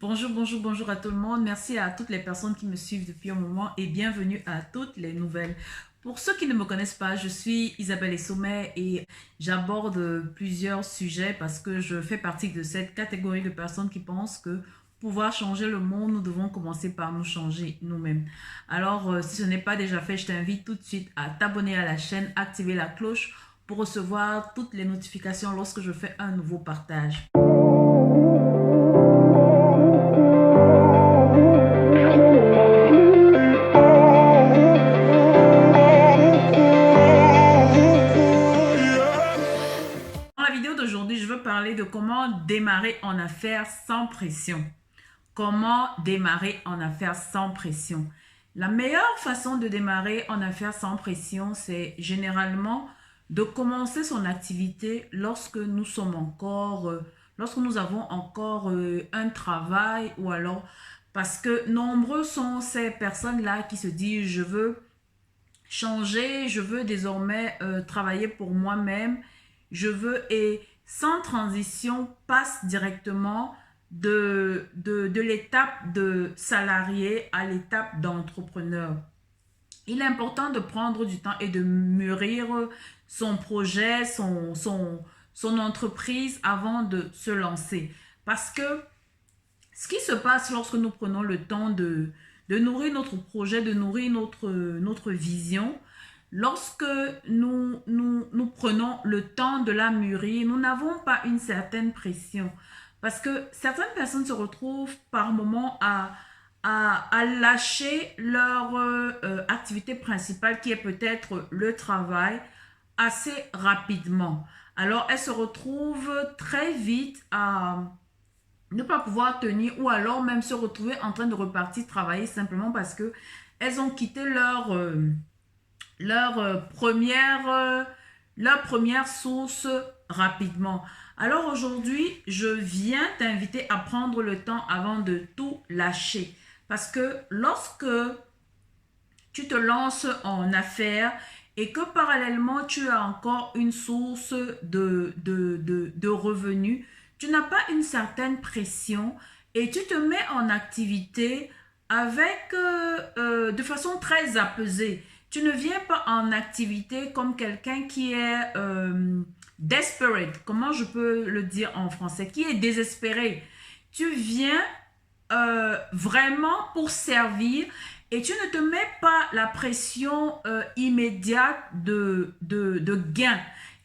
Bonjour, bonjour, bonjour à tout le monde. Merci à toutes les personnes qui me suivent depuis un moment et bienvenue à toutes les nouvelles. Pour ceux qui ne me connaissent pas, je suis Isabelle Essomé et j'aborde plusieurs sujets parce que je fais partie de cette catégorie de personnes qui pensent que pour pouvoir changer le monde, nous devons commencer par nous changer nous-mêmes. Alors, si ce n'est pas déjà fait, je t'invite tout de suite à t'abonner à la chaîne, activer la cloche pour recevoir toutes les notifications lorsque je fais un nouveau partage. Dans la vidéo d'aujourd'hui, je veux parler de comment démarrer en affaires sans pression. Comment démarrer en affaires sans pression. La meilleure façon de démarrer en affaires sans pression, c'est généralement de commencer son activité lorsque nous sommes encore, lorsque nous avons encore un travail ou alors parce que nombreux sont ces personnes-là qui se disent je veux changer, je veux désormais travailler pour moi-même, je veux et sans transition passe directement de l'étape de salarié à l'étape d'entrepreneur. Il est important de prendre du temps et de mûrir son projet, son entreprise avant de se lancer. Parce que ce qui se passe lorsque nous prenons le temps de nourrir notre projet, de nourrir notre vision, lorsque nous prenons le temps de la mûrir, nous n'avons pas une certaine pression. Parce que certaines personnes se retrouvent par moments à lâcher leur activité principale qui est peut-être le travail assez rapidement. Alors, elles se retrouvent très vite à ne pas pouvoir tenir ou alors même se retrouver en train de repartir travailler simplement parce que elles ont quitté leur première source rapidement. Alors aujourd'hui, je viens t'inviter à prendre le temps avant de tout lâcher. Parce que lorsque tu te lances en affaires et que parallèlement tu as encore une source de revenus, tu n'as pas une certaine pression et tu te mets en activité avec de façon très apaisée. Tu ne viens pas en activité comme quelqu'un qui est desperate, comment je peux le dire en français, qui est désespéré. Tu viens vraiment pour servir et tu ne te mets pas la pression immédiate de gain.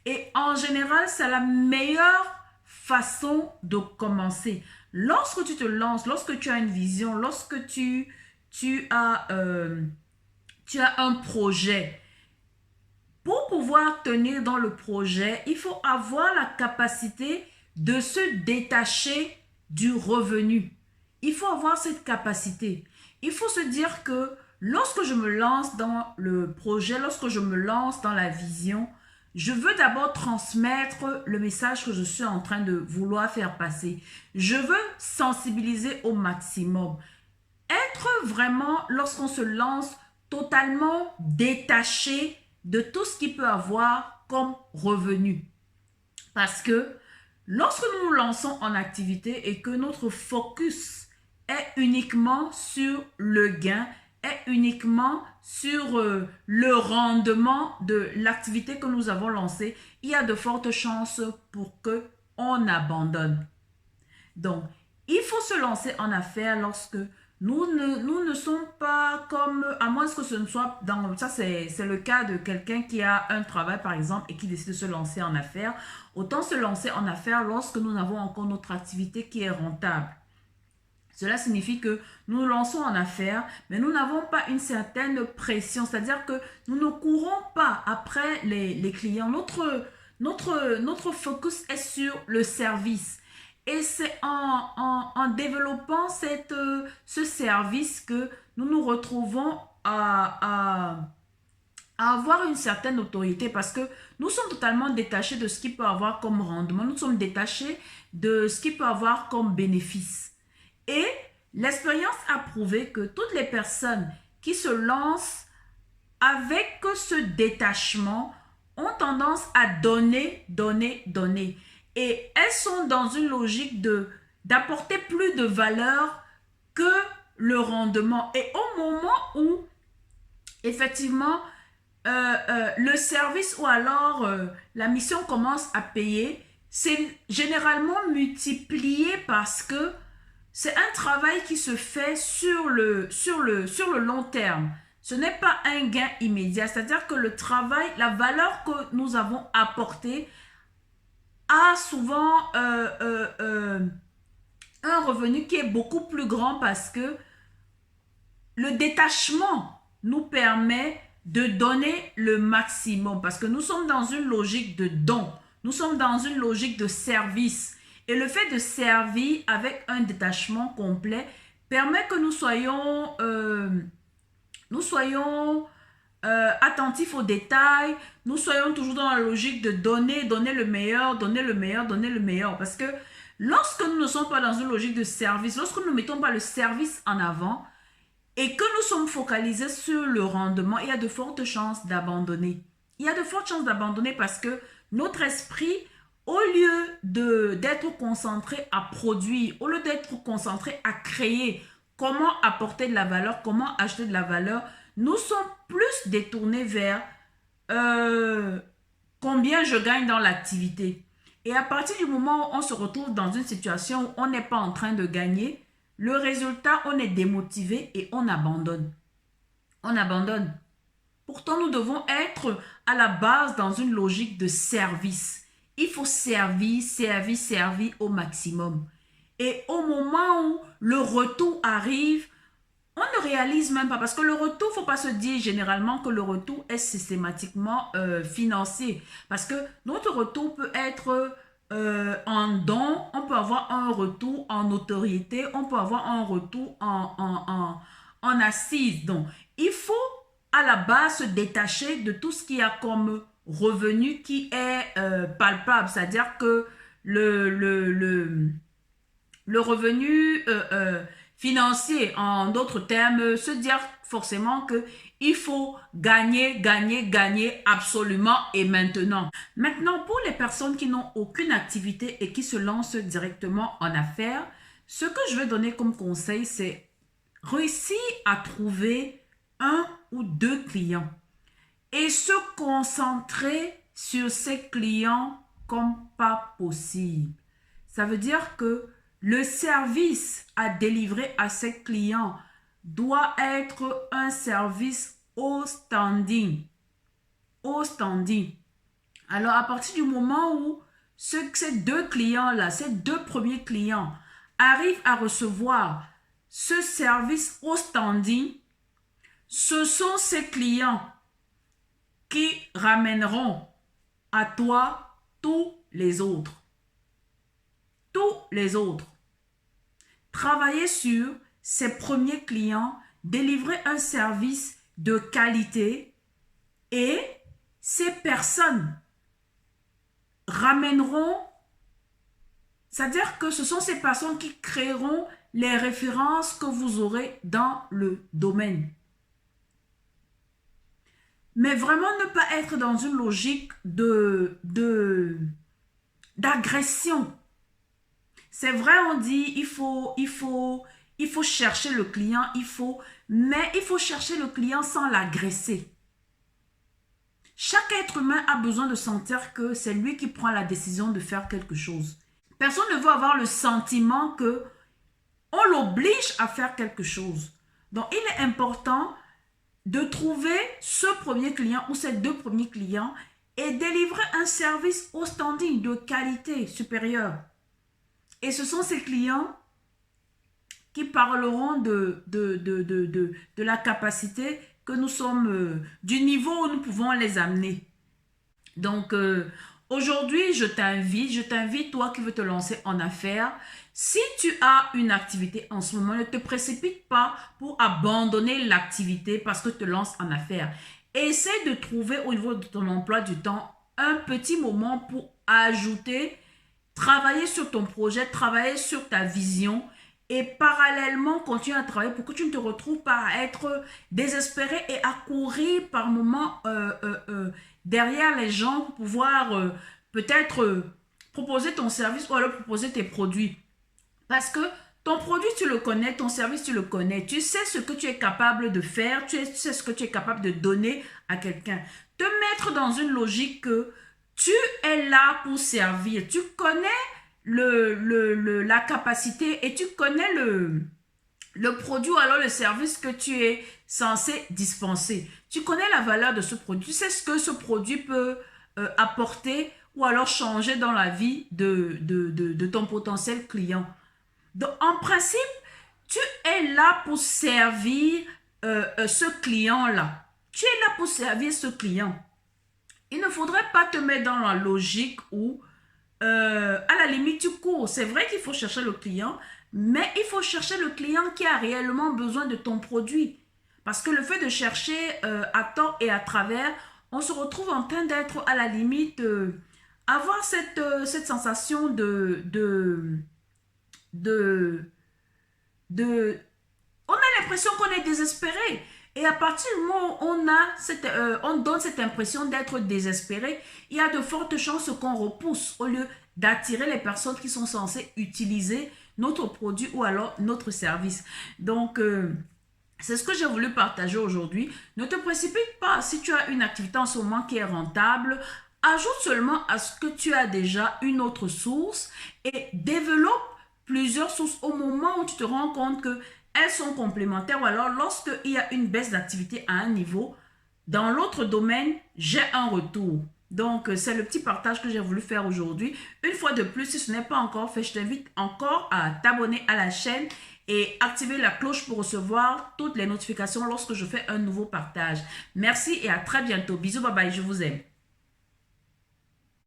Et en général, c'est la meilleure façon de commencer. Lorsque tu te lances, lorsque tu as une vision, lorsque tu as un projet, pour pouvoir tenir dans le projet, il faut avoir la capacité de se détacher du revenu. Il faut avoir cette capacité. Il faut se dire que lorsque je me lance dans le projet, lorsque je me lance dans la vision, je veux d'abord transmettre le message que je suis en train de vouloir faire passer. Je veux sensibiliser au maximum. Être vraiment, lorsqu'on se lance, totalement détaché de tout ce qu'il peut avoir comme revenu. Parce que lorsque nous nous lançons en activité et que notre focus est uniquement sur le gain, est uniquement sur le rendement de l'activité que nous avons lancée, il y a de fortes chances pour qu'on abandonne. Donc, il faut se lancer en affaires lorsque nous ne sommes pas comme, à moins que ce ne soit dans, ça c'est le cas de quelqu'un qui a un travail par exemple et qui décide de se lancer en affaires. Autant se lancer en affaires lorsque nous avons encore notre activité qui est rentable. Cela signifie que nous nous lançons en affaires, mais nous n'avons pas une certaine pression, c'est-à-dire que nous ne courons pas après les clients. Notre focus est sur le service. Et c'est en développant ce service que nous nous retrouvons à avoir une certaine autorité parce que nous sommes totalement détachés de ce qu'il peut avoir comme rendement. Nous sommes détachés de ce qu'il peut avoir comme bénéfice. Et l'expérience a prouvé que toutes les personnes qui se lancent avec ce détachement ont tendance à donner, donner, donner. Et elles sont dans une logique d'apporter plus de valeur que le rendement. Et au moment où, effectivement, le service ou alors la mission commence à payer, c'est généralement multiplié parce que c'est un travail qui se fait sur le long terme. Ce n'est pas un gain immédiat, c'est-à-dire que le travail, la valeur que nous avons apportée a souvent un revenu qui est beaucoup plus grand parce que le détachement nous permet de donner le maximum parce que nous sommes dans une logique de don, nous sommes dans une logique de service et le fait de servir avec un détachement complet permet que nous soyons attentifs aux détails, nous soyons toujours dans la logique de donner le meilleur, donner le meilleur, donner le meilleur. Parce que lorsque nous ne sommes pas dans une logique de service, lorsque nous ne mettons pas le service en avant et que nous sommes focalisés sur le rendement, il y a de fortes chances d'abandonner. Il y a de fortes chances d'abandonner parce que notre esprit, au lieu d'être concentré à produire, au lieu d'être concentré à créer, comment apporter de la valeur, comment acheter de la valeur, nous sommes plus détournés vers combien je gagne dans l'activité. Et à partir du moment où on se retrouve dans une situation où on n'est pas en train de gagner, le résultat, on est démotivé et on abandonne. On abandonne. Pourtant, nous devons être à la base dans une logique de service. Il faut servir au maximum. Et au moment où le retour arrive, on ne réalise même pas parce que le retour, il ne faut pas se dire généralement que le retour est systématiquement financier. Parce que notre retour peut être en don, on peut avoir un retour en notoriété, on peut avoir un retour en assise. Donc, il faut à la base se détacher de tout ce qu'il y a comme revenu qui est palpable. C'est-à-dire que le revenu financier, en d'autres termes, se dire forcément qu'il faut gagner absolument et maintenant. Maintenant, pour les personnes qui n'ont aucune activité et qui se lancent directement en affaires, ce que je vais donner comme conseil, c'est réussir à trouver un ou deux clients et se concentrer sur ces clients comme pas possible. Ça veut dire que le service à délivrer à ses clients doit être un service au standing. Au standing. Alors, à partir du moment où ces deux clients-là, ces deux premiers clients arrivent à recevoir ce service au standing, ce sont ces clients qui ramèneront à toi tous les autres. Tous les autres. Travailler sur ses premiers clients, délivrer un service de qualité et ces personnes ramèneront, c'est-à-dire que ce sont ces personnes qui créeront les références que vous aurez dans le domaine. Mais vraiment ne pas être dans une logique d'agression. C'est vrai, on dit il faut chercher le client, mais il faut chercher le client sans l'agresser. Chaque être humain a besoin de sentir que c'est lui qui prend la décision de faire quelque chose. Personne ne veut avoir le sentiment que on l'oblige à faire quelque chose. Donc, il est important de trouver ce premier client ou ces deux premiers clients et délivrer un service au standing de qualité supérieure. Et ce sont ces clients qui parleront de la capacité que nous sommes, du niveau où nous pouvons les amener. Donc, aujourd'hui, je t'invite, toi qui veux te lancer en affaires, si tu as une activité en ce moment, ne te précipite pas pour abandonner l'activité parce que tu te lances en affaires. Essaie de trouver au niveau de ton emploi du temps un petit moment pour ajouter, travailler sur ton projet, travailler sur ta vision et parallèlement continuer à travailler pour que tu ne te retrouves pas à être désespéré et à courir par moments derrière les gens pour pouvoir peut-être proposer ton service ou alors proposer tes produits. Parce que ton produit, tu le connais, ton service, tu le connais. Tu sais ce que tu es capable de faire, tu sais ce que tu es capable de donner à quelqu'un. Te mettre dans une logique que tu es là pour servir. Tu connais la capacité et tu connais le produit ou alors le service que tu es censé dispenser. Tu connais la valeur de ce produit. Tu sais ce que ce produit peut apporter ou alors changer dans la vie de ton potentiel client. Donc, en principe, tu es là pour servir ce client-là. Tu es là pour servir ce client. Il ne faudrait pas te mettre dans la logique où, à la limite, tu cours. C'est vrai qu'il faut chercher le client, mais il faut chercher le client qui a réellement besoin de ton produit. Parce que le fait de chercher à tort et à travers, on se retrouve en train d'être à la limite, avoir cette sensation de, de, on a l'impression qu'on est désespéré. Et à partir du moment où on donne cette impression d'être désespéré, il y a de fortes chances qu'on repousse au lieu d'attirer les personnes qui sont censées utiliser notre produit ou alors notre service. Donc, c'est ce que j'ai voulu partager aujourd'hui. Ne te précipite pas. Si tu as une activité en ce moment qui est rentable, ajoute seulement à ce que tu as déjà une autre source et développe plusieurs sources au moment où tu te rends compte que elles sont complémentaires ou alors lorsqu'il y a une baisse d'activité à un niveau, dans l'autre domaine, j'ai un retour. Donc, c'est le petit partage que j'ai voulu faire aujourd'hui. Une fois de plus, si ce n'est pas encore fait, je t'invite encore à t'abonner à la chaîne et activer la cloche pour recevoir toutes les notifications lorsque je fais un nouveau partage. Merci et à très bientôt. Bisous, bye bye, je vous aime.